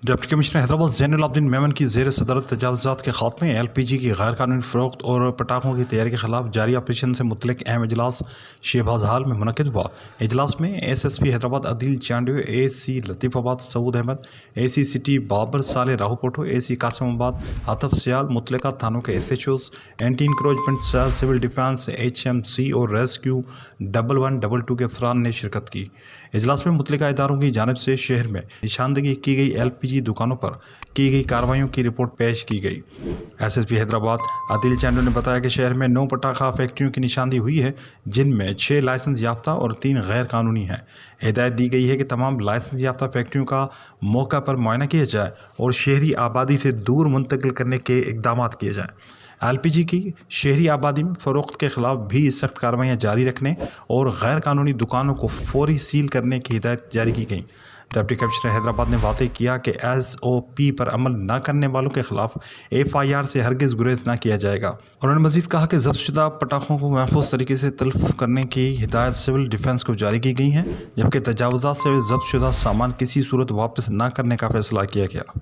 Deputy commissioner Hyderabad Zainul Abedin Memon की ज़ेर सदरत तजावुज़ात के खात्मे, LPG की गैर कानूनी फ़रोख्त और पटाखों की तैयारी के खिलाफ जारी ऑपरेशन से मुतल्लिक़ अहम इजलास शहबाज हाल में मुनक़िद हुआ। इजलास में SSP Hyderabad Adeel Chandio, AC Latifabad Saud Ahmed, AC city Babar Saleh Rahupoto, AC Kasimabad Atif सियाल, मुतल्लिक़ा थानों के SHOs, anti encroachment cell, civil defence, HMC और रेस्क्यू 1122 के अफसरान ने शिरकत की। इजलास में मुतल्लिक़ा इदारों की जानिब से शहर में निशानदगी की गई LPG दुकानों पर की गई कार्रवाइयों की रिपोर्ट पेश की गई। SSP हैदराबाद आदिल चांडो ने बताया कि शहर में 9 पटाखा फैक्ट्रियों की निशानदगी हुई है, जिनमें 6 लाइसेंस याफ्ता और 3 गैर कानूनी हैं। हिदायत दी गई है कि तमाम लाइसेंस याफ्ता फैक्ट्रियों का मौका पर मुआयना किया जाए और शहरी आबादी से दूर मुंतकिल करने के इक़दाम किए जाएँ। LPG की शहरी आबादी में फ़रोख्त के ख़िलाफ़ भी सख्त कार्रवाइयाँ जारी रखने और गैर कानूनी दुकानों को फौरी सील करने की हिदायत जारी की गई। डिप्टी कमिश्नर हैदराबाद ने वाज़ेह किया कि SOP पर अमल न करने वालों के खिलाफ FIR से हरगिज़ गुरेज न किया जाएगा। उन्होंने मज़ीद कहा कि ज़ब्तशुदा पटाखों को महफूज तरीके से तल्फ़ करने की हिदायत सिविल डिफेंस को जारी की गई हैं, जबकि तजावुज़ात से ज़ब्तशुदा सामान किसी सूरत वापस न करने का फ़ैसला किया गया।